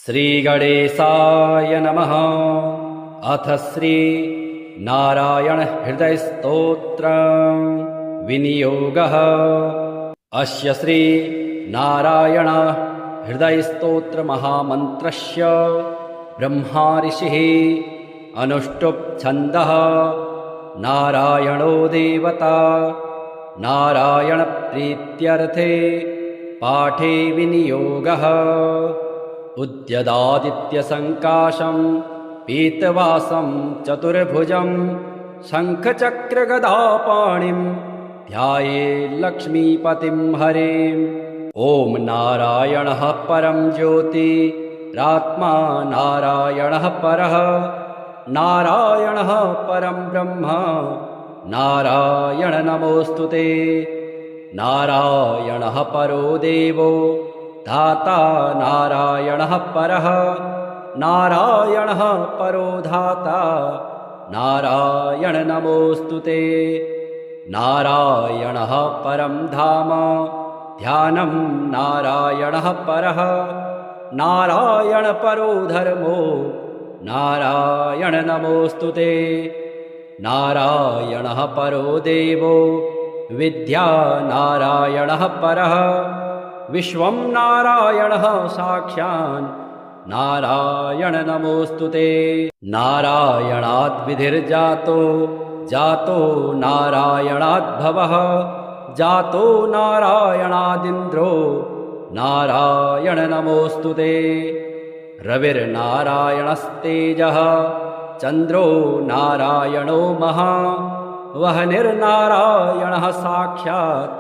श्रीगणेशाय नमः। अथ श्री नारायण हृदय स्तोत्र विनियोगः। अस्य श्री नारायण हृदय स्तोत्र महामन्त्रस्य ब्रह्मा ऋषिः अनुष्टुप् छन्दः। नारायणो देवता नारायण प्रीत्यर्थे पाठे विनियोगः। उद्यदादित्यसङ्काशं पीतवासं चतुर्भुजं शङ्खचक्रगदापाणिं ध्याये लक्ष्मीपतिं हरेम्। ॐ नारायणः परं ज्योतिरात्मा नारायणः परः नारायणः परं ब्रह्म नारायण नमोऽस्तुते। नारायणः परो देवो धाता नारायणः परः नारायणः परो धाता नारायण नमोऽस्तुते। नारायणः परं धाम ध्यानं नारायणः परः नारायण परो धर्मो नारायण नमोऽस्तुते। नारायणः परो देवो विद्या नारायणः परः विश्वं नारायणः साक्षान् नारायण नमोऽस्तुते। नारायणाद् विधिर्जातो जातो नारायणाद् भवः जातो नारायणादिन्द्रो नारायण नमोऽस्तुते। रविर्नारायणस्तेजः चन्द्रो नारायणो महा वह्निर्नारायणः साक्षात्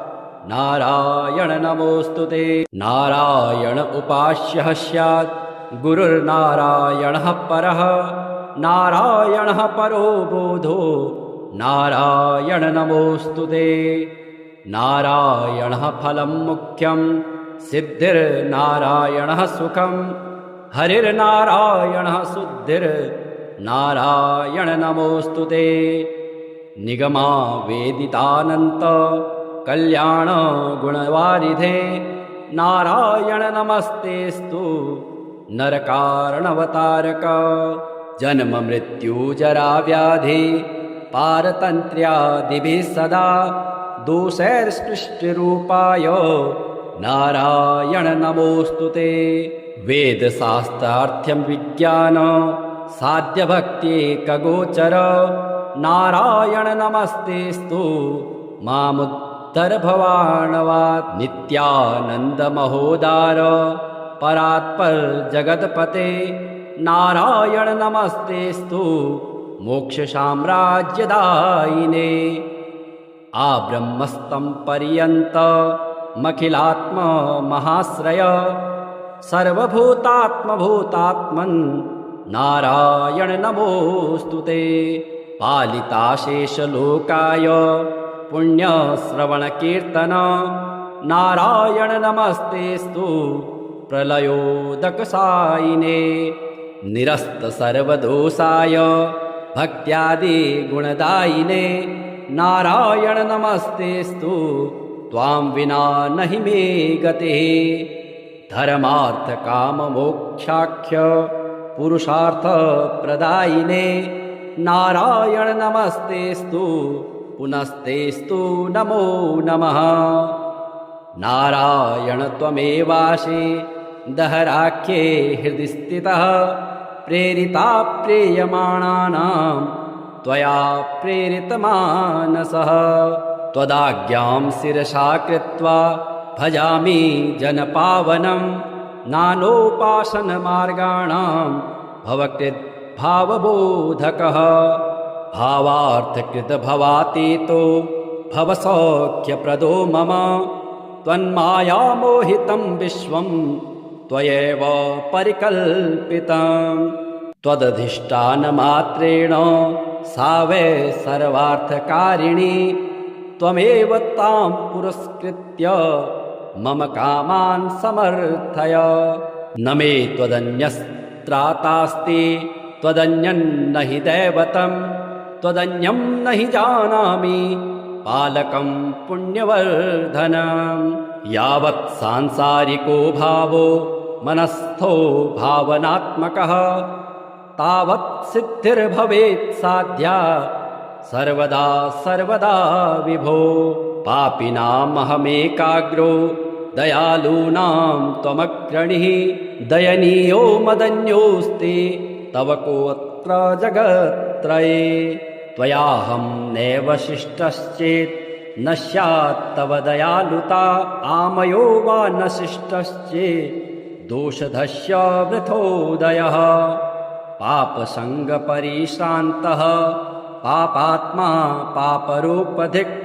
नारायण नमोऽस्तुते। नारायण उपास्यः स्यात् गुरुर्नारायणः परः नारायणः परो बोधो नारायण नमोऽस्तुते। नारायणः फलं मुख्यं सिद्धिर्नारायणः सुखं हरिर्नारायणः शुद्धिर्नारायण नमोऽस्तुते। निगमा वेदितानन्त कल्याण गुणवारिधे नारायण नमस्तेस्तु नरकारणवतारक। जन्म मृत्यु जरा व्याधि पारतन्त्र्यादिभिः सदा दोषैर्सृष्टिरूपाय नारायण नमोऽस्तुते। वेदशास्त्रार्थ्यं विज्ञान साध्यभक्त्येकगोचर नारायण नमस्तेस्तु मामुद्धरभवार्णवात्। नित्यानन्दमहोदार परात्पर जगत्पते नारायण नमस्तेस्तु मोक्षसाम्राज्यदायिने। आब्रह्मस्तं पर्यन्तमखिलात्म महाश्रय सर्वभूतात्मभूतात्मन् नारायण नमोऽस्तुते। पालिताशेषलोकाय पुण्यश्रवणकीर्तन नारायण नमस्तेस्तु प्रलयोदकसायिने। निरस्त सर्वदोषाय भक्त्यादि गुणदायिने नारायण नमस्तेस्तु त्वां विना नहि मे गतिः। धर्मार्थ काम मोक्षाख्य पुरुषार्थ प्रदायिने नारायण नमस्तेस्तु पुनस्तेस्तु नमो नमः। नारायण त्वमेवासि दहराख्ये हृदि स्थितः प्रेरिता प्रेयमाणानां त्वया प्रेरितमानसः। त्वदाज्ञां शिरसा कृत्वा भजामि जनपावनं नानोपासनमार्गाणां भवकृत् भावबोधकः। भावार्थकृतभवातीतो भवसौख्यप्रदो मम त्वन्मायामोहितं विश्वं त्वयैव परिकल्पितं। त्वदधिष्ठानमात्रेण सा वै सर्वार्थकारिणी त्वमेव तां पुरस्कृत्य मम कामान् समर्थय। न मे त्वदन्यस्त्रातास्ति त्वदन्यन्न हि दैवतं त्वदन्यं न हि जानामि पालकं पुण्यवर्धनं। यावत् सांसारिको भावो मनस्थो भावनात्मकः तावत् सिद्धिर्भवेत् साध्या सर्वदा सर्वदा विभो। पापिनामहमेकाग्रो दयालूनां त्वमग्रणीः दयनीयो मदन्योऽस्ति तव कोऽत्र जगत्त्रये। त्वयाहं नैव शिष्टश्चेत् न स्यात् तव दयालुता आमयो वा न शिष्टश्चेत् दोषधस्य वृथोदयः। पापसङ्गपरिश्रान्तः पापात्मा पापरूपधिक्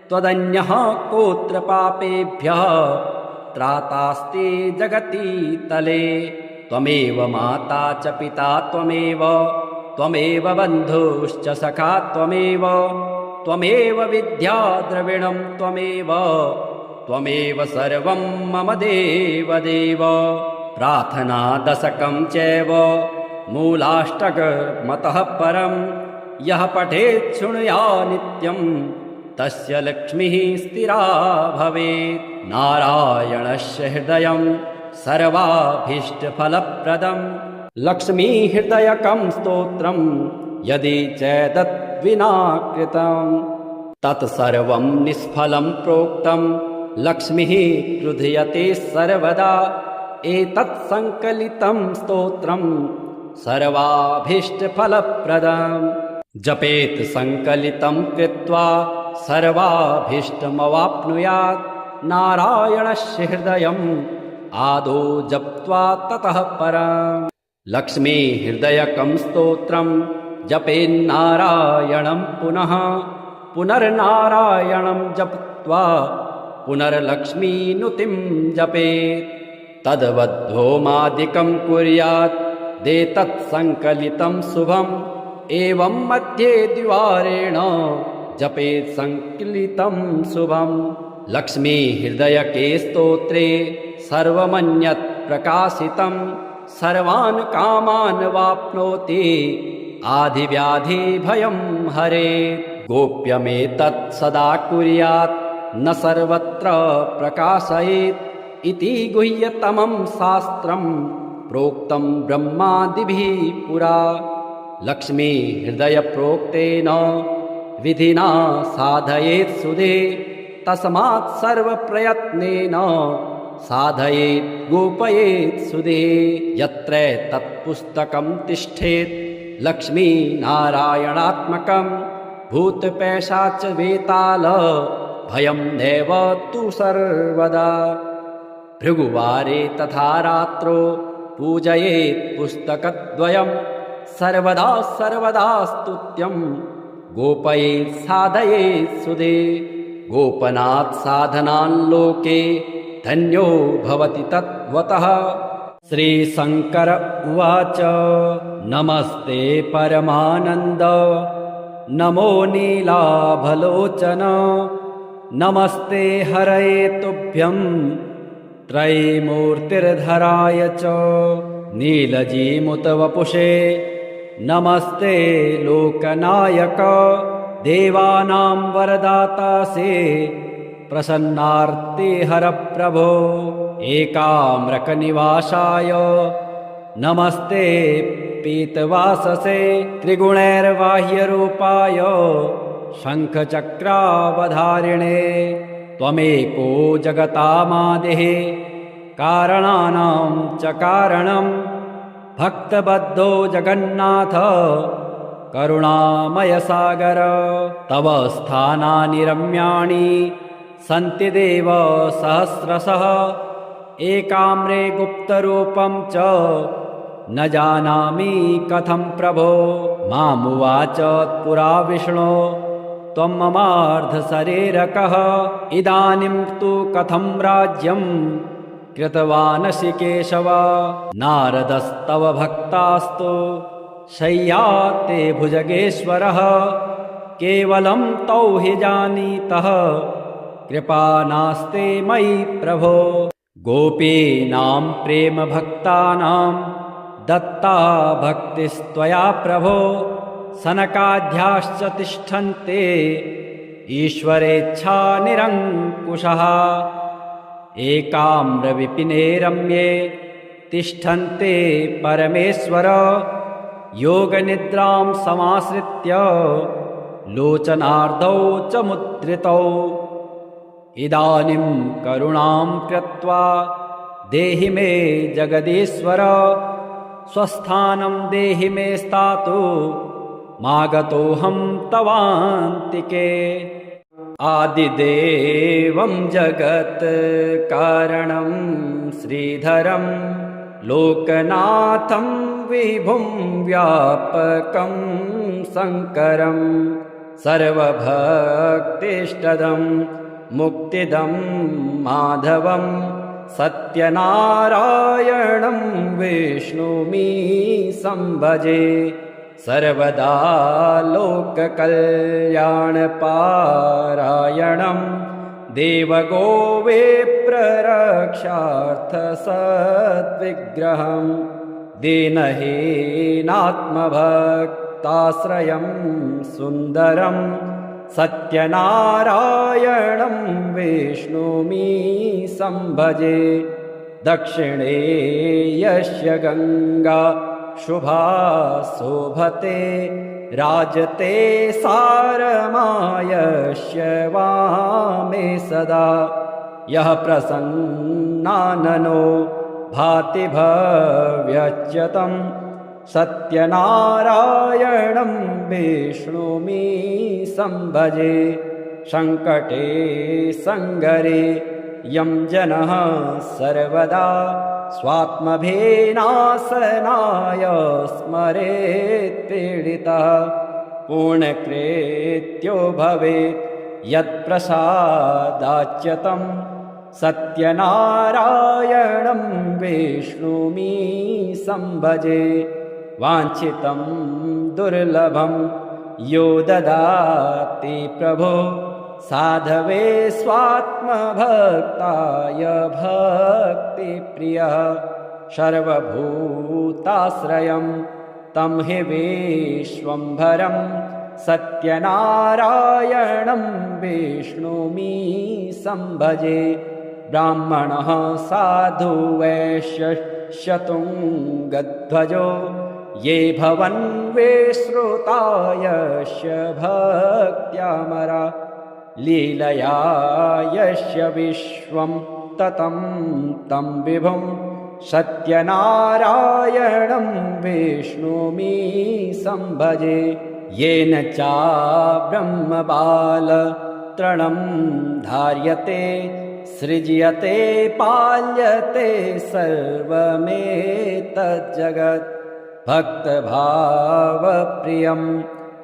त्वदन्यः कोऽत्र पापेभ्यः त्रातास्ते जगति तले। त्वमेव माता च पिता त्वमेव बन्धुश्च सखा त्वमेव विद्या द्रविणं त्वमेव सर्वं मम देवदेव। प्रार्थना दशकं चैव मूलाष्टकमतः परं यः पठेत् शृणुया नित्यं तस्य लक्ष्मीः स्थिरा भवेत्। नारायणस्य हृदयं सर्वाभीष्टफलप्रदं लक्ष्मीहृदयकं स्तोत्रं यदि चेदद्विना कृतं तत्सर्वं निष्फलं प्रोक्तं लक्ष्मीः क्रुध्यते सर्वदा। एतत् संकलितं स्तोत्रं सर्वाभीष्टफलप्रदं जपेत् संकलितं कृत्वा सर्वाभीष्टमवाप्नुयात्। नारायणस्य हृदयम् आदौ जप्त्वा ततः परम् लक्ष्मी हृदयकं स्तोत्रं जपेन्नारायणं पुनर्नारायणं जप्त्वा पुनर्लक्ष्मीनुतिं जपेत्। तद्वद्होमादिकं कुर्यात् देतत् संकलितं शुभम् एवं मध्ये द्विवारेण जपेत् संकलितं शुभम्। लक्ष्मी हृदयके स्तोत्रे सर्वमन्यत् प्रकाशितं सर्वान् कामान् वाप्नोति आधिव्याधिभयं हरेत्। गोप्यमेतत् सदा कुर्यात् न सर्वत्र प्रकाशयेत् इति गुह्यतमं शास्त्रं प्रोक्तं ब्रह्मादिभिः पुरा। लक्ष्मी हृदय प्रोक्तेन विधिना साधयेत् सुधे तस्मात् सर्वप्रयत्नेन साधयेत् गोपयेत् सुधे। यत्र तत्पुस्तकं तिष्ठेत् लक्ष्मी नारायणात्मकं भूतपैशाच वेताल भयं नैव तु सर्वदा। भृगुवारे तथा रात्रो पूजयेत् पुस्तकद्वयं सर्वदा सर्वदा स्तुत्यं गोपयेत् साधयेत् सुधे। गोपनात् साधनान् लोके धन्यो भवति तद्वतः। श्रीशङ्कर उवाच नमस्ते परमानन्द नमो नीलाभलोचन नमस्ते हरये तुभ्यं त्रयीमूर्तिर्धराय च नीलजीमुतवपुषे नमस्ते लोकनायक देवानां वरदातासे प्रसन्नार्ते हर प्रभो एकाम्रकनिवासाय नमस्ते पीतवाससे त्रिगुणैर्बाह्यरूपाय शङ्खचक्रावधारिणे त्वमेको जगतामादिः कारणानां च कारणं भक्तबद्धो जगन्नाथ करुणामय सागर। तव स्थानानि रम्याणि सन्ति देव सहस्रशः एकाम्रे गुप्तरूपं च न जानामि कथं प्रभो। मामुवाच पुरा विष्णो त्वं ममार्धशरीरकः इदानीं तु कथं राज्यं कृतवानसि केशव। नारदस्तव भक्तास्तु शय्याते भुजगेश्वरः केवलं तौ हि जानीतः कृपा नास्ते मयि प्रभो। गोपीनां प्रेम भक्तानां दत्ता भक्तिस्त्वया प्रभो सनकाद्याश्च तिष्ठन्ते ईश्वरेच्छा निरङ्कुशः। एकाम्रविपिने रम्ये तिष्ठन्ते परमेश्वर योगनिद्रां समाश्रित्य लोचनार्धौ च मुद्रितौ इदानीं करुणां कृत्वा देहि मे जगदीश्वर स्वस्थानं देहि मे स्थातु मागतोऽहं तवान्तिके आदिदेवं जगत्कारणं श्रीधरं लोकनाथं विभुं व्यापकं शङ्करं सर्वभक्तिष्टदं मुक्तिदं माधवं सत्यनारायणं विष्णुमि संभजे सर्वदा लोककल्याणपारायणं देवगोविप्ररक्षार्थसद्विग्रहं दीनहीनात्मभक्ताश्रयं सुन्दरं सत्यनारायणं विष्णुमि संभजे दक्षिणे यस्य गङ्गा शुभा शोभते राजते सारमायस्य वामे सदा यः प्रसन्नाननो भाति भव्यच्युतं सत्यनारायणं विष्णुमि संभजे सङ्कटे सङ्गरे यं जनः सर्वदा स्वात्मभेनाशनाय स्मरेत् पीडितः पूर्णकृत्यो भवेत् यत्प्रसादाच्युतं सत्यनारायणं विष्णुमि संभजे वाञ्छितं दुर्लभं यो ददाति प्रभो साधवे स्वात्मभक्ताय भक्तिप्रियः सर्वभूताश्रयं तं हि विश्वम्भरं सत्यनारायणं विष्णुमि संभजे ब्राह्मणः साधु वैश्यशतुङ्गध्वजो ये भवन् विश्रुतायस्य भक्त्यामरा लीलया यस्य विश्वं ततं तं विभुं सत्यनारायणं विष्णुमि संभजे येन चाब्रह्मबालतृणं धार्यते सृज्यते पाल्यते सर्वमेतज्जगत् भक्तभावप्रियं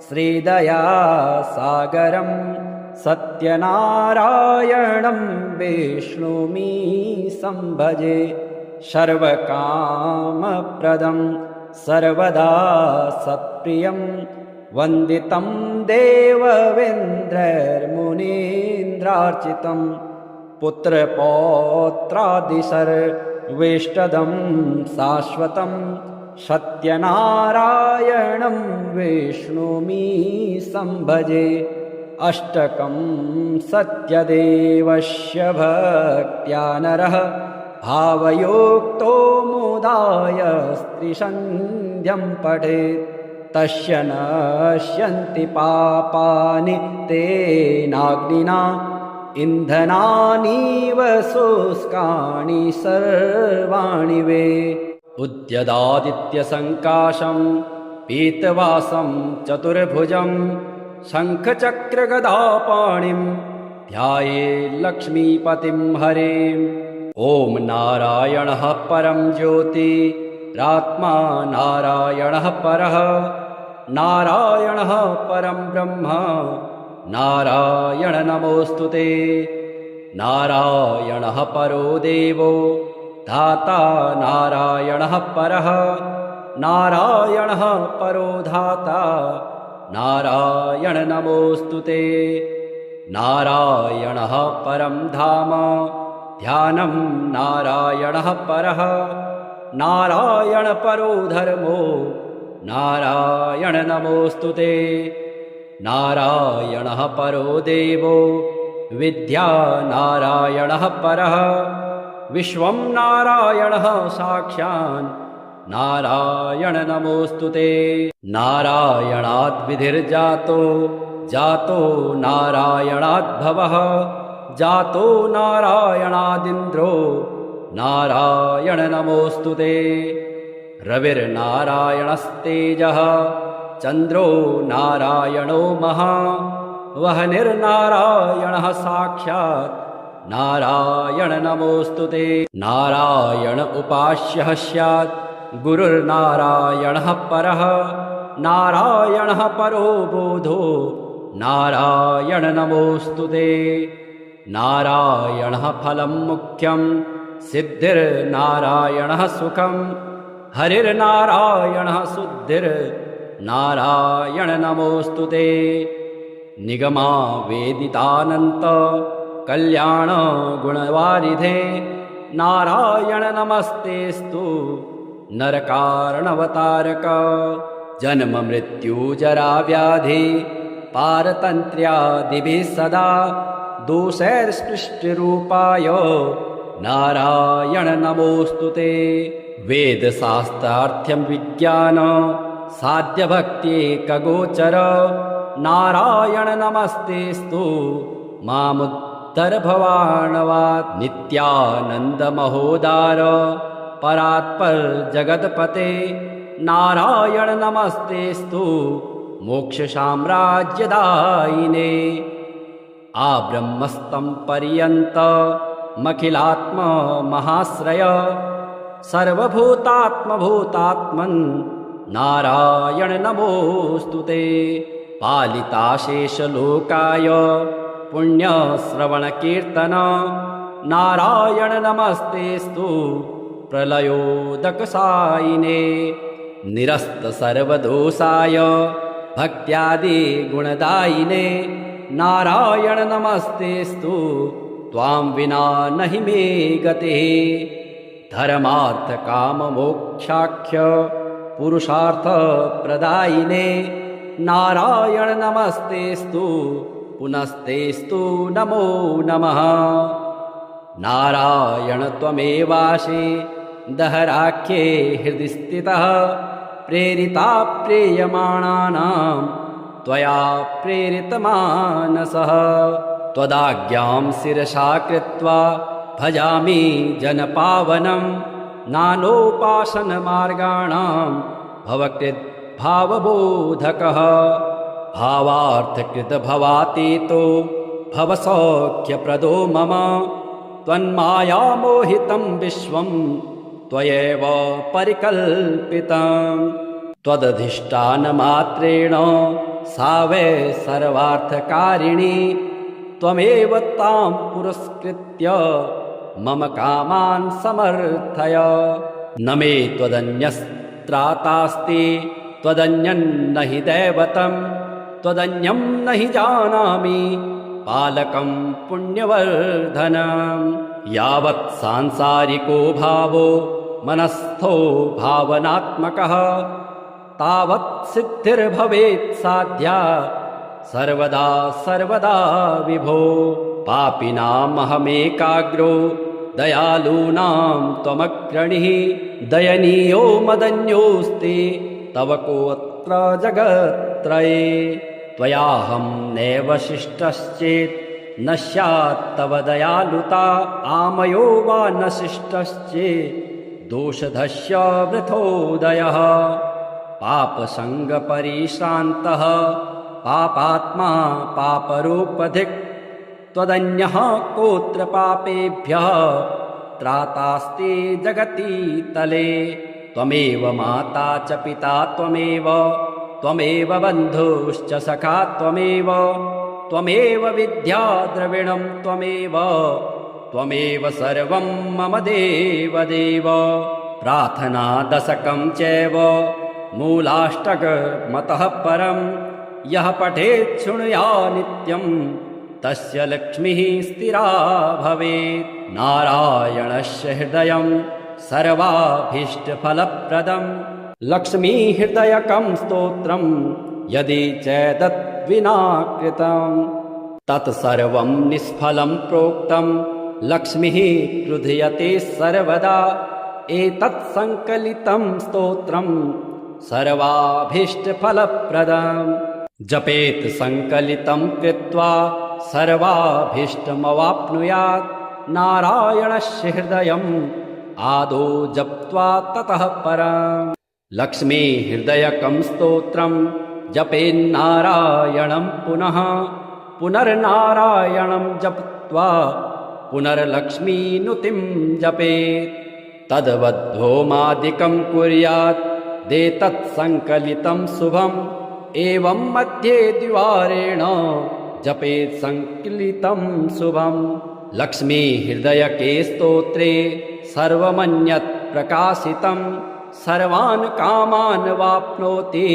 श्रीदयासागरं सत्यनारायणं विष्णुमि संभजे सर्वकामप्रदं सर्वदा सत्प्रियं वन्दितं देववेन्द्रैर्मुनीन्द्रार्चितं पुत्रपौत्रादिसर्वेष्टदं शाश्वतं सत्यनारायणं विष्णुमि संभजे अष्टकं सत्यदेवस्य भक्त्या नरः भावयोक्तो मुदाय स्त्रीसन्ध्यं पठेत् तस्य नश्यन्ति पापानि तेनाग्निना इन्धनानीव शुष्कानि सर्वाणि वे उद्यदादित्यसङ्काशं पीतवासं चतुर्भुजं शङ्खचक्रगदापाणिं ध्याये लक्ष्मीपतिं हरेम् ॐ नारायणः परं ज्योतिरात्मा नारायणः परः नारायणः परं ब्रह्म नारायण नमोऽस्तुते नारायणः परो देवो धाता नारायणः परः नारायणः परो धाता नारायण नमोऽस्तुते नारायणः परं धाम ध्यानं नारायणः परः नारायण परो धर्मो नारायण नमोऽस्तुते नारायणः परो देवो विद्या नारायणः परः विश्वं नारायणः साक्षान् नारायण नमोऽस्तुते। नारायणाद् विधिर्जातो जातो नारायणाद्भवः जातो नारायणादिन्द्रो नारायण नमोऽस्तुते। रविर्नारायणस्तेजः चन्द्रो नारायणो महा वह्निर्नारायणः साक्षात् नारायण नमोऽस्तुते। नारायण उपास्यः स्यात् गुरुर्नारायणः परः नारायणः परो बोधो नारायण नमोऽस्तुते। नारायणः फलं मुख्यं सिद्धिर्नारायणः सुखं हरिर्नारायणः शुद्धिर्नारायण नमोऽस्तुते। निगमा वेदितानन्त कल्याण गुणवारिधे नारायण नमस्तेस्तु नरकारणवतारक। जन्म मृत्यु जरा व्याधि पारतन्त्र्यादिभिः सदा दोषैर्स्पृष्टरूपाय नारायण नमोऽस्तुते। वेदशास्त्रार्थ्यं विज्ञान साध्यभक्त्येकगोचर नारायण नमस्तेस्तु मामुद्धर भवार्णवात्। नित्यानन्द महोदार परात्पर जगत्पते नारायण नमस्तेस्तु मोक्षसाम्राज्यदायिने। आब्रह्मस्तं पर्यन्तमखिलात्म महाश्रय सर्वभूतात्मभूतात्मन् नारायण नमोऽस्तुते। पालिताशेषलोकाय पुण्यश्रवणकीर्तन नारायण नमस्तेस्तु प्रलयोदकसायिने। निरस्त सर्वदोषाय भक्त्यादि गुणदायिने नारायण नमस्तेस्तु त्वां विना नहि मे गतिः। धर्मार्थ काम मोक्षाख्य पुरुषार्थ प्रदायिने नारायण नमस्तेस्तु पुनस्तेस्तु नमो नमः। नारायण त्वमेवासि दहराख्ये हृदि स्थितः प्रेरिता प्रेयमाणानां त्वया प्रेरितमानसः। त्वदाज्ञां शिरसा कृत्वा भजामि जनपावनं नानोपासनमार्गाणां भवकृत् भावबोधकः। भावार्थकृत भवातीतो भवसौख्यप्रदो मम त्वन्मायामोहितं विश्वं त्वयैव परिकल्पितं। त्वदधिष्ठानमात्रेण सा वै सर्वार्थकारिणी त्वमेव तां पुरस्कृत्य मम कामान् समर्थय। न मे त्वदन्यस्त्रातास्ति त्वदन्यन्न हि दैवतं त्वदन्यं न हि जानामि पालकं पुण्यवर्धनं। यावत् सांसारिको भावो मनस्थो भावनात्मकः तावत् सिद्धिर्भवेत् साध्या सर्वदा सर्वदा विभो। पापिनामहमेकाग्रो दयालूनां त्वमग्रणिः दयनीयो मदन्योऽस्ति तव कोऽत्र जगत्त्रये। त्वयाहं नैव शिष्टश्चेत् न स्यात् तव दयालुता आमयो वा न शिष्टश्चेत् दोषधस्य वृथोदयः। पापसङ्गपरिश्रान्तः पापात्मा पापरूपधिक् त्वदन्यः कोऽत्र पापेभ्यः त्रातास्ति जगति तले। त्वमेव माता च पिता त्वमेव बन्धुश्च सखा त्वमेव विद्या द्रविणं त्वमेव सर्वं मम देवदेव। प्रार्थना दशकं चैव मूलाष्टकमतः परं यः पठेत् शृणुया नित्यं तस्य लक्ष्मीः स्थिरा भवेत्। नारायणस्य हृदयं सर्वाभीष्टफलप्रदं लक्ष्मीहृदयकं स्तोत्रं यदि चेदद्विना कृतं तत्सर्वं निष्फलं प्रोक्तं लक्ष्मीः क्रुध्यते सर्वदा एतत् संकलितं स्तोत्रं सर्वाभीष्टफलप्रदम् जपेत् संकलितं कृत्वा सर्वाभीष्टमवाप्नुयात् नारायणस्य हृदयम् आदौ जप्त्वा ततः परम् लक्ष्मी हृदयकं स्तोत्रं जपेन्नारायणं पुनः पुनर्नारायणं जप्त्वा पुनर्लक्ष्मीनुतिं जपेत् तद्वद्होमादिकं कुर्यात् देतत् संकलितं शुभम् एवं मध्ये द्विवारेण जपेत् संकलितं शुभम् लक्ष्मी हृदयके स्तोत्रे सर्वमन्यत् प्रकाशितं सर्वान् कामान् वाप्नोति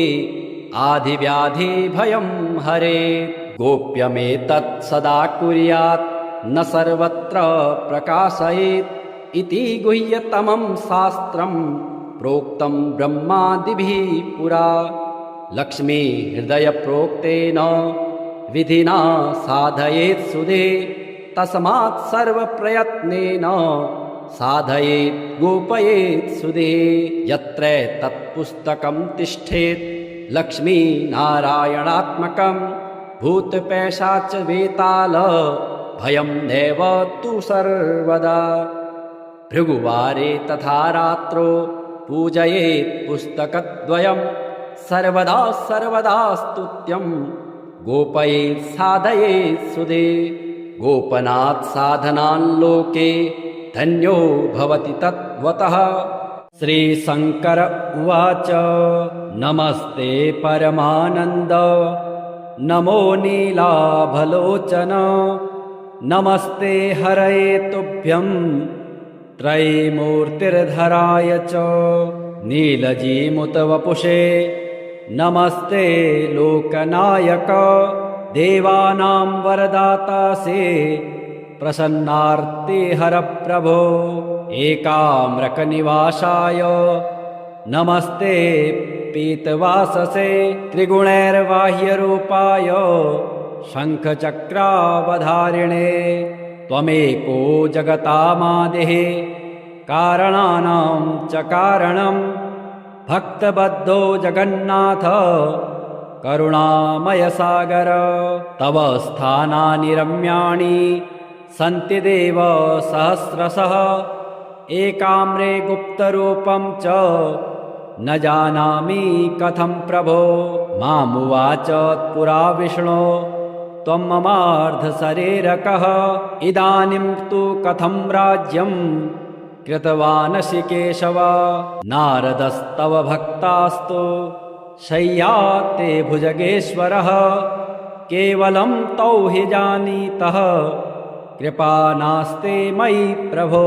आधिव्याधिभयं हरेत् गोप्यमेतत् सदा कुर्यात् न सर्वत्र प्रकाशयेत् इति गुह्यतमं शास्त्रं प्रोक्तं ब्रह्मादिभिः पुरा लक्ष्मी हृदय प्रोक्तेन विधिना साधयेत् सुधे तस्मात् सर्वप्रयत्नेन साधयेत् गोपयेत् सुधे यत्र तत्पुस्तकं तिष्ठेत् लक्ष्मी नारायणात्मकं भूतपैशाच वेताल भयं नैव तु सर्वदा भृगुवारे तथा रात्रो पूजयेत् पुस्तकद्वयं सर्वदा सर्वदा स्तुत्यं गोपयेत् साधयेत् सुधे गोपनात् साधनान् लोके धन्यो भवति तद्वतः श्रीशंकर उवाच नमस्ते परमानन्द नमो नीलाभलोचन नमस्ते हरये तुभ्यं त्रयीमूर्तिर्धराय च नीलजीमुतवपुषे नमस्ते लोकनायक देवानां वरदातासे प्रसन्नार्ते हर प्रभो एकाम्रकनिवासाय नमस्ते पीतवाससे त्रिगुणैर्बाह्यरूपाय शङ्खचक्रावधारिणे त्वमेको जगतामादिः कारणानां च कारणं भक्तबद्धो जगन्नाथ करुणामय सागर तव स्थानानि रम्याणि सन्ति देव सहस्रशः एकाम्रे गुप्तरूपं च न जानामि कथं प्रभो मामुवाच पुरा विष्णो त्वं ममार्धशरीरकः इदानीं तु कथं राज्यं कृतवानसि केशव नारदस्तव भक्तास्तु शय्याते भुजगेश्वरः केवलं तौ हि जानीतः कृपा नास्ते मयि प्रभो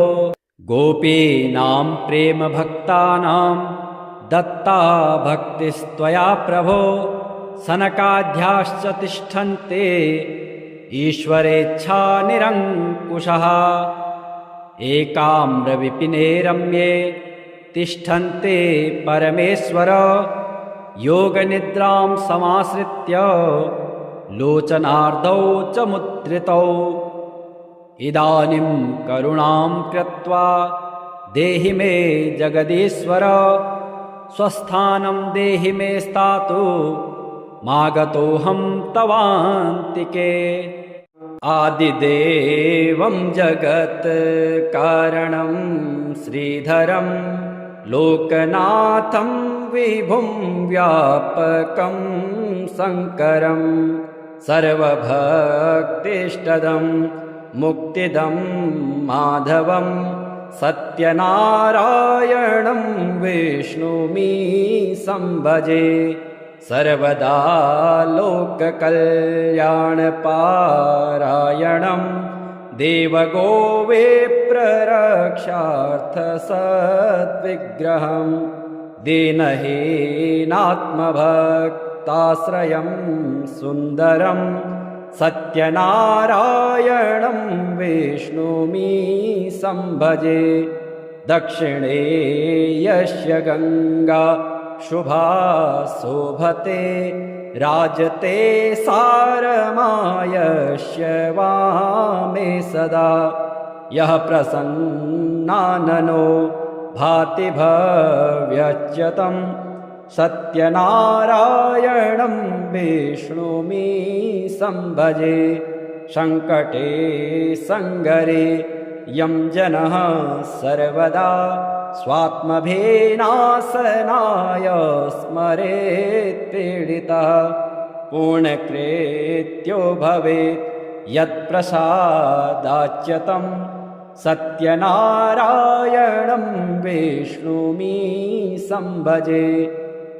गोपीनां प्रेम भक्तानां दत्ता भक्तिस्त्वया प्रभो सनकाद्याश्च तिष्ठन्ते ईश्वरेच्छा निरङ्कुशः एकाम्रविपिने रम्ये तिष्ठन्ते परमेश्वर योगनिद्रां समाश्रित्य लोचनार्धौ च मुद्रितौ इदानीं करुणां कृत्वा देहि मे जगदीश्वर स्वस्थानं देहि मे स्थातु मागतोऽहं तवान्तिके आदिदेवं जगत्कारणं श्रीधरं लोकनाथं विभुं व्यापकं शङ्करं सर्वभक्तिष्टदं मुक्तिदं माधवं सत्यनारायणं विष्णुमि संभजे सर्वदा लोककल्याणपारायणं देवगोविप्ररक्षार्थसद्विग्रहं दीनहीनात्मभक्ताश्रयं सुन्दरं सत्यनारायणं विष्णुमि संभजे दक्षिणे यस्य गङ्गा शुभा शोभते राजते सारमायस्य वामे सदा यः प्रसन्नाननो भाति भव्यच्युतं सत्यनारायणं विष्णुमि संभजे। संकटे संगरे यं जनः सर्वदा स्वात्मभेनाशनाय स्मरेत् पीडितः पूर्णकृत्यो भवेत् यत्प्रसादाच्युतं सत्यनारायणं विष्णुमि संभजे।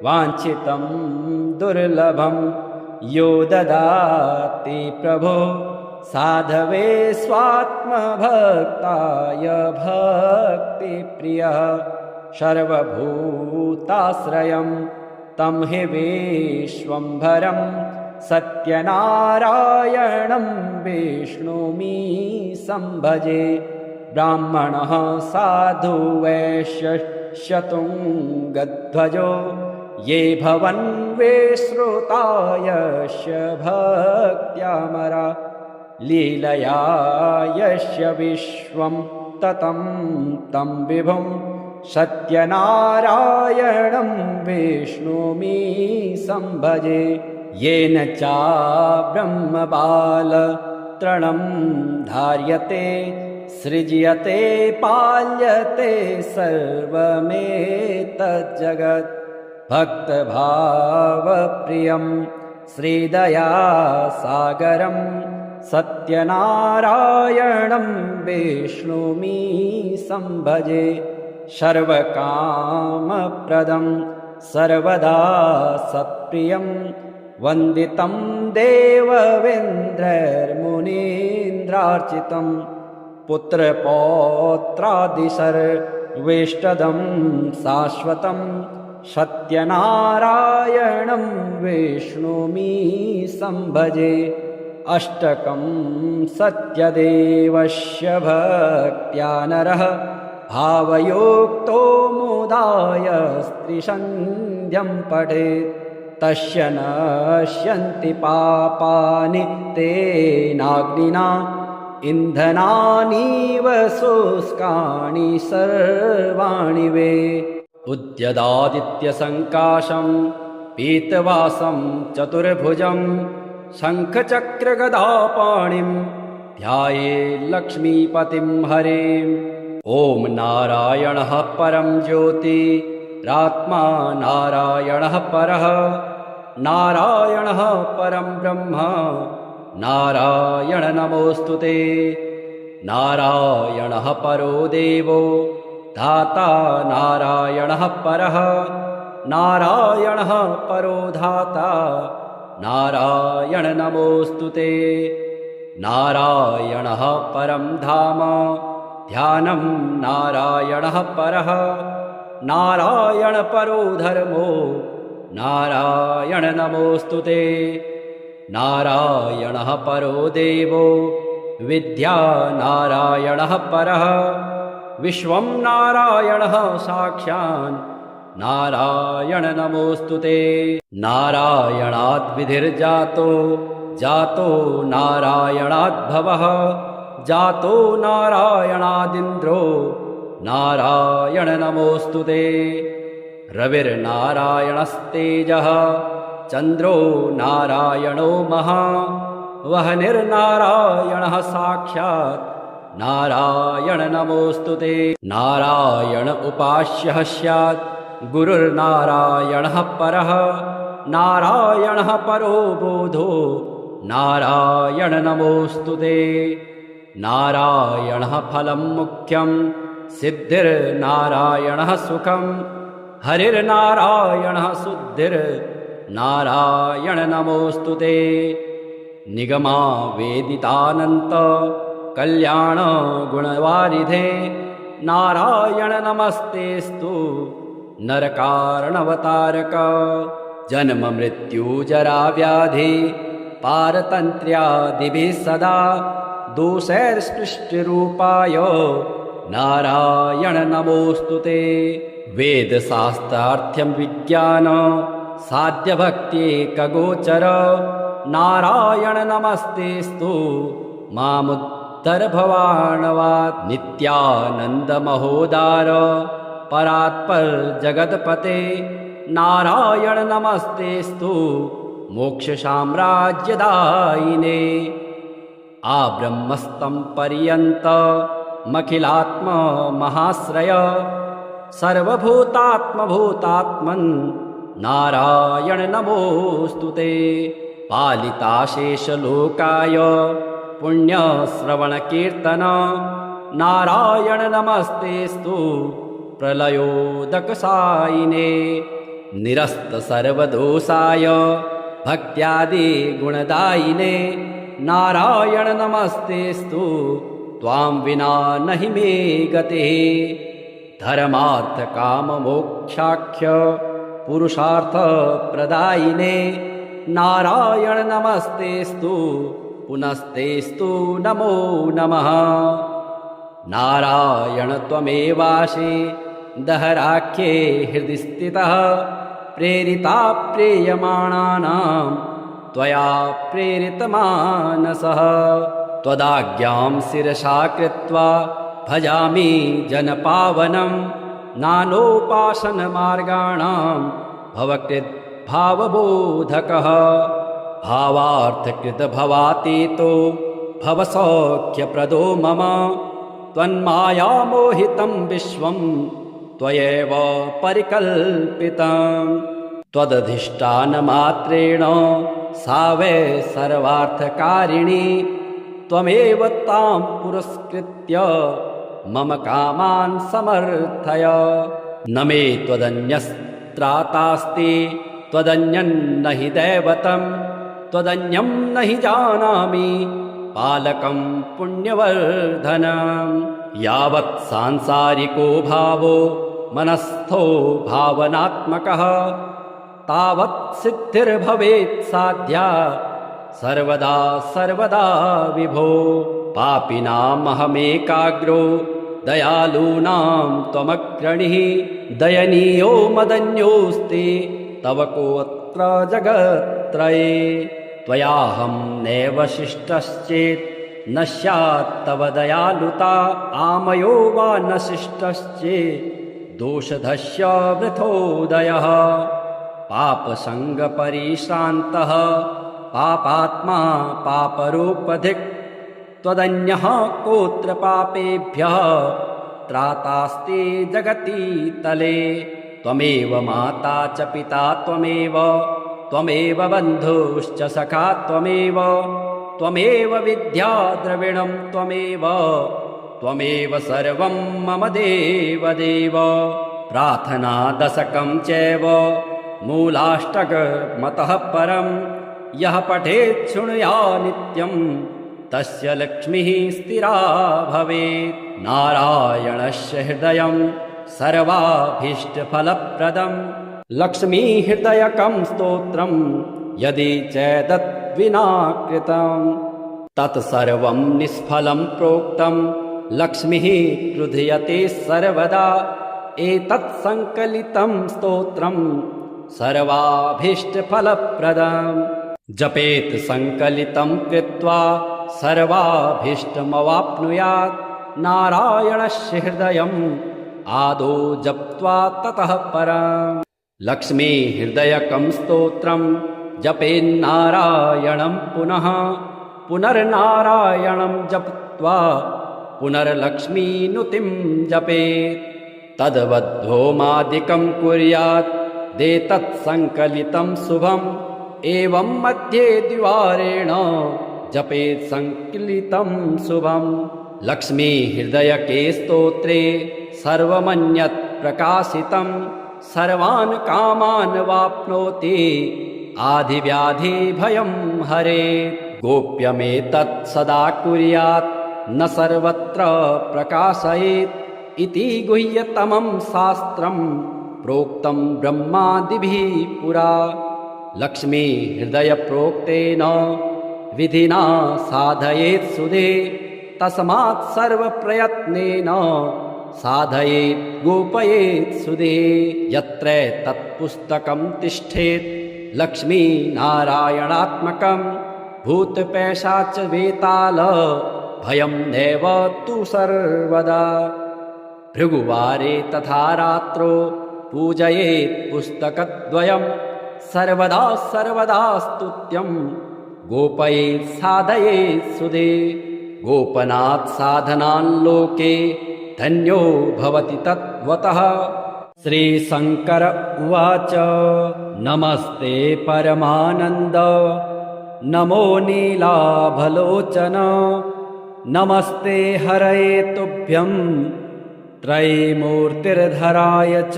वाञ्छितं दुर्लभं यो ददाति प्रभो साधवे स्वात्मभक्ताय भक्तिप्रियः सर्वभूताश्रयं तं हि विश्वम्भरं सत्यनारायणं विष्णुमि संभजे। ब्राह्मणः साधु वैश्यशतुङ्गध्वजो ये भवन् विश्रुतायस्य भक्त्यामरा लीलया यस्य विश्वं ततं तं विभुं सत्यनारायणं विष्णुमि संभजे। येन चाब्रह्मबालतृणं धार्यते सृज्यते पाल्यते सर्वमेतज्जगत् भक्तभावप्रियं श्रीदयासागरं सत्यनारायणं विष्णुमि संभजे। सर्वकामप्रदं सर्वदा सत्प्रियं वन्दितं देववेन्द्रैर्मुनीन्द्रार्चितं पुत्रपौत्रादिसर्वेष्टदं शाश्वतं सत्यनारायणं विष्णुमि संभजे। अष्टकं सत्यदेवस्य भक्त्या नरः भावयोक्तो मुदाय स्त्रीसन्ध्यं पठेत् तस्य नश्यन्ति पापानि तेनाग्निना इन्धनानीव शुष्कानि सर्वाणि वे। उद्यदादित्यसङ्काशं पीतवासं चतुर्भुजं शङ्खचक्रगदापाणिं ध्यायेत् लक्ष्मीपतिं हरिम्। ॐ नारायणः परं ज्योतिरात्मा नारायणः परः नारायणः परं ब्रह्म नारायण नमोऽस्तुते। नारायणः परो देवो धाता नारायणः परः नारायणः परो धाता नारायण नमोऽस्तुते। नारायणः परं धाम ध्यानं नारायणः परः नारायण परो धर्मो नारायण नमोऽस्तुते। नारायणः परो देवो विद्या नारायणः परः विश्वं नारायणः साक्षात् नारायण नमोऽस्तुते। नारायणाद् विधिर्जातो जातो नारायणाद् भवः जातो नारायणादिन्द्रो नारायण नमोऽस्तुते। रविर्नारायणस्तेजः चन्द्रो नारायणो महा वह्निर्नारायणः साक्षात् नारायण नमोऽस्तुते। नारायण उपास्यः स्यात् गुरुर्नारायणः परः नारायणः परो बोधो नारायण नमोऽस्तुते। नारायणः फलं मुख्यं सिद्धिर्नारायणः सुखं हरिर्नारायणः शुद्धिर्नारायण नमोऽस्तुते। निगमा वेदितानन्त कल्याण गुणवारिधे नारायण नमस्तेस्तु नरकारणवतारक। जन्म मृत्यु जरा व्याधि पारतन्त्र्यादिभिः सदा दोषैर्स्पृष्टरूपाय नारायण नमोऽस्तुते। वेदशास्त्रार्थ्यं विज्ञान साध्यभक्त्येकगोचर नारायण नमस्तेस्तु दर्भवाणवात् नित्यानन्दमहोदार परात्पर जगत्पते नारायण नमस्तेस्तु मोक्षसाम्राज्यदायिने आब्रह्मस्तं पर्यन्तमखिलात्म महाश्रय सर्वभूतात्मभूतात्मन् नारायण नमोऽस्तु ते पालिताशेषलोकाय पुण्यश्रवणकीर्तन नारायण नमस्तेस्तु प्रलयोदकसायिने निरस्तसर्वदोषाय भक्त्यादि गुणदायिने नारायण नमस्तेस्तु त्वां विना नहि मे गतिः धर्मार्थकाममोक्षाख्य पुरुषार्थप्रदायिने नारायण नमस्तेस्तु पुनस्तेस्तु नमो नमः नारायण त्वमेवासि दहराख्ये हृदि स्थितः प्रेरिता प्रेयमाणानां त्वया प्रेरितमानसः त्वदाज्ञां शिरसा कृत्वा भजामि जनपावनं नानोपासनमार्गाणां भवकृद्भावबोधकः भावार्थकृतभवातीतो भवसौख्यप्रदो मम त्वन्मायामोहितं विश्वं त्वयैव परिकल्पितं त्वदधिष्ठानमात्रेण सा वै सर्वार्थकारिणी त्वमेव तां पुरस्कृत्य मम कामान् समर्थय न मे त्वदन्यस्त्रातास्ति त्वदन्यन्न हि दैवतं त्वदन्यं न हि जानामि पालकं पुण्यवर्धनं यावत् सांसारिको भावो मनस्थो भावनात्मकः तावत् सिद्धिर्भवेत् साध्या सर्वदा सर्वदा विभो पापिनामहमेकाग्रो दयालूनां त्वमग्रणिः दयनीयो मदन्योऽस्ति तव कोऽत्र जगत्त्रये त्वयाहं नैव शिष्टश्चेत् न स्यात् तव दयालुता आमयो वा न शिष्टश्चेत् दोषधस्य वृथोदयः पापसङ्गपरिश्रान्तः पापात्मा पापरूपधिक् त्वदन्यः कोऽत्र पापेभ्यः त्रातास्ति जगति तले त्वमेव माता च पिता त्वमेव बन्धुश्च सखा त्वमेव विद्या द्रविणं त्वमेव सर्वं मम देवदेव प्रार्थना दशकं चैव मूलाष्टकमतः परं यः पठेत् शृणुया नित्यं तस्य लक्ष्मीः स्थिरा भवेत् नारायणस्य हृदयं सर्वाभीष्टफलप्रदं लक्ष्मीहृदयकं स्तोत्रं यदि चेदद्विना कृतं तत्सर्वं निष्फलं प्रोक्तं लक्ष्मीः क्रुध्यते सर्वदा एतत् संकलितं स्तोत्रं सर्वाभीष्टफलप्रदं जपेत् संकलितं कृत्वा सर्वाभीष्टमवाप्नुयात् नारायणस्य हृदयम् आदौ जप्त्वा ततः परम् लक्ष्मी हृदयकं स्तोत्रं जपेन्नारायणं पुनः पुनर्नारायणं जप्त्वा पुनर्लक्ष्मीनुतिं जपेत् तद्वद्होमादिकं कुर्यात् देतत् संकलितं शुभम् एवं मध्ये द्विवारेण जपेत् संकलितं शुभम् लक्ष्मी हृदयके स्तोत्रे सर्वमन्यत् प्रकाशितं सर्वान् कामान् वाप्नोति आधिव्याधिभयं हरेत् गोप्यमेतत् सदा कुर्यात् न सर्वत्र प्रकाशयेत् इति गुह्यतमं शास्त्रं प्रोक्तं ब्रह्मादिभिः पुरा लक्ष्मी हृदय प्रोक्तेन विधिना साधयेत् सुधे तस्मात् सर्वप्रयत्नेन साधयेत् गोपयेत् सुधे यत्र तत्पुस्तकं तिष्ठेत् लक्ष्मी नारायणात्मकं भूतपैशाच वेताल भयं नैव तु सर्वदा। भृगुवारे तथा रात्रो पूजयेत् पुस्तकद्वयं, सर्वदा सर्वदा स्तुत्यं गोपयेत् साधयेत् सुदे। गोपनात् साधनान् लोके धन्यो भवति तद्वतः। श्रीशङ्कर उवाच नमस्ते परमानन्द नमो नीलाभलोचन नमस्ते हरये तुभ्यं त्रयीमूर्तिर्धराय च।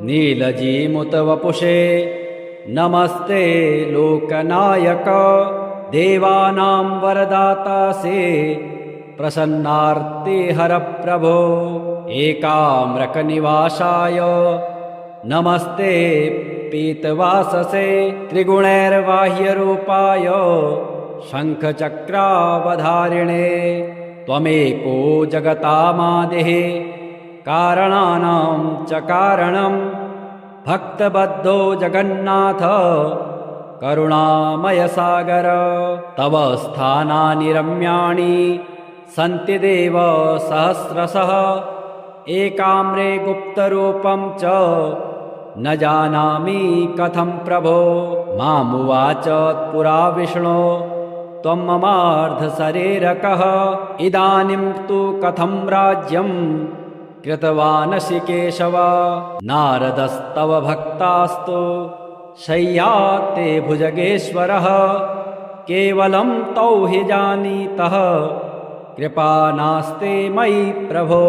नीलजीमुत वपुषे नमस्ते लोकनायक देवानां वरदातासे प्रसन्नार्ते हर प्रभो। एकाम्रकनिवासाय नमस्ते पीतवाससे त्रिगुणैर्बाह्यरूपाय शङ्खचक्रावधारिणे। त्वमेको जगतामादिः कारणानां च कारणं भक्तबद्धो जगन्नाथ करुणामयसागर। तव स्थानानि रम्याणि सन्ति देव सहस्रशः एकाम्रे गुप्तरूपं च न जानामि कथं प्रभो। मामुवाच पुरा विष्णो त्वं ममार्धशरीरकः इदानीं तु कथं राज्यं कृतवानसि केशव। नारदस्तव भक्तास्तु शय्याते भुजगेश्वरः केवलं तौ हि जानीतः कृपा नास्ते मयि प्रभो।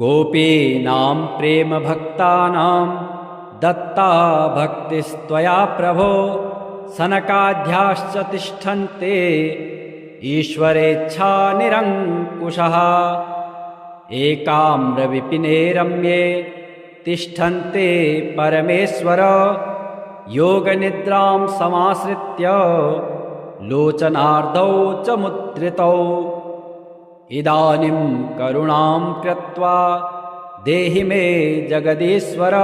गोपीनां प्रेम भक्तानां दत्ता भक्तिस्त्वया प्रभो। सनकाद्याश्च तिष्ठन्ते ईश्वरेच्छा निरङ्कुशः। एकाम्रविपिने रम्ये तिष्ठन्ते परमेश्वर योगनिद्रां समाश्रित्य लोचनार्धौ च मुद्रितौ। इदानीं करुणां कृत्वा देहि मे जगदीश्वर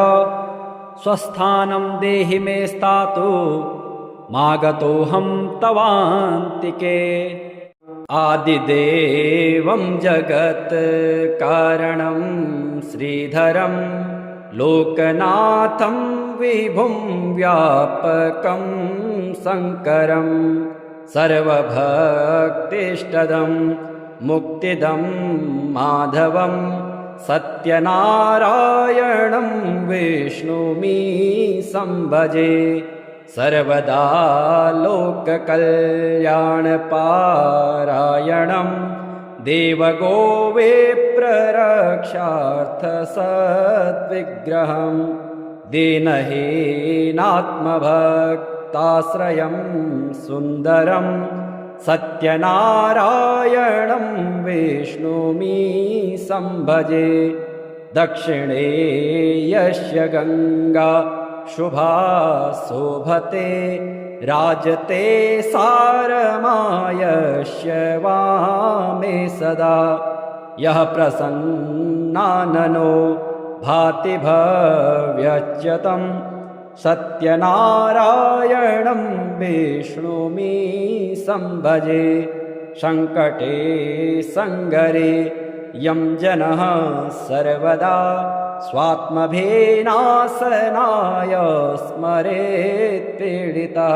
स्वस्थानं देहि मे स्थातु मागतोऽहं तवान्तिके। आदिदेवं जगत्कारणं श्रीधरं लोकनाथं विभुं व्यापकं शङ्करं सर्वभक्तिष्टदं मुक्तिदं माधवं सत्यनारायणं विष्णुमि संभजे। सर्वदा लोककल्याणपारायणं देवगोविप्ररक्षार्थसद्विग्रहं दीनहीनात्मभक्ताश्रयं सुन्दरं सत्यनारायणं विष्णुमि संभजे। दक्षिणे यस्य गङ्गा शुभा शोभते राजते सारमायस्य वामे सदा। यः प्रसन्नाननो भाति भव्यच्युतं सत्यनारायणं विष्णुमि संभजे। सङ्कटे सङ्गरे यं जनः सर्वदा स्वात्मभेनाशनाय स्मरेत् पीडितः।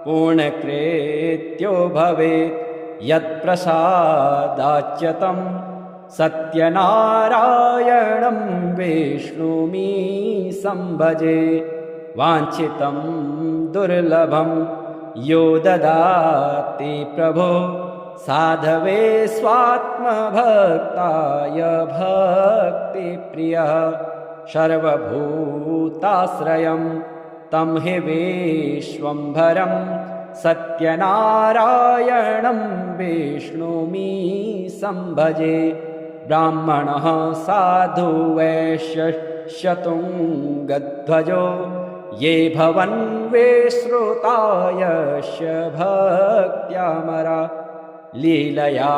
पूर्णकृत्यो भवेत् यत्प्रसादाच्युतं सत्यनारायणं विष्णुमि संभजे। वाञ्छितं दुर्लभं यो ददाति प्रभो साधवे स्वात्मभक्ताय भक्तिप्रियः। सर्वभूताश्रयं तं हि विश्वम्भरं सत्यनारायणं विष्णुमि संभजे। ब्राह्मणः साधु वैश्य शतुङ्गध्वजो ये भवन् विश्रुतायस्य भक्त्यामरा। लीलया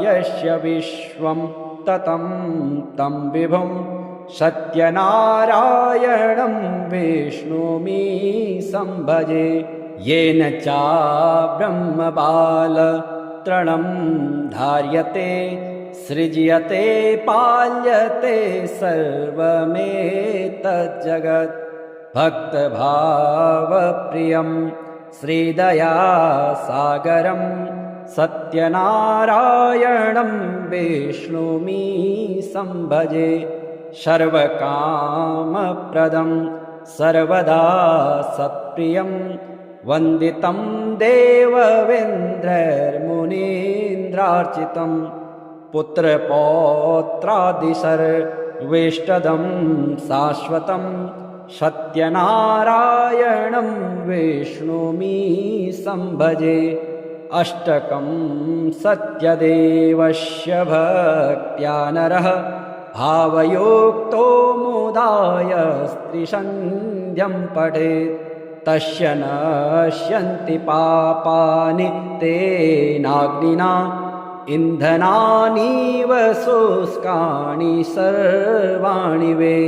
यस्य विश्वं ततं तं विभुं सत्यनारायणं विष्णुमि संभजे। येन च ब्रह्मबाल तृणं धार्यते सृज्यते पाल्यते सर्वमेतज्जगत् भक्तभावप्रियं श्रीदयासागरं सत्यनारायणं विष्णुमीशं भजे सर्वकामप्रदं सर्वदा सत्प्रियं वन्दितं देववेन्द्रैर्मुनीन्द्रार्चितं पुत्रपौत्रादिसर्वेष्टदं शाश्वतं सत्यनारायणं विष्णुमीशं भजे अष्टकं सत्यदेवस्य भक्त्या नरः भावयुक्तो मुदाय स्त्रीसन्ध्यं पठेत् तस्य नश्यन्ति पापानि तेनाग्निना इन्धनानीव शुष्कानि सर्वाणि वे।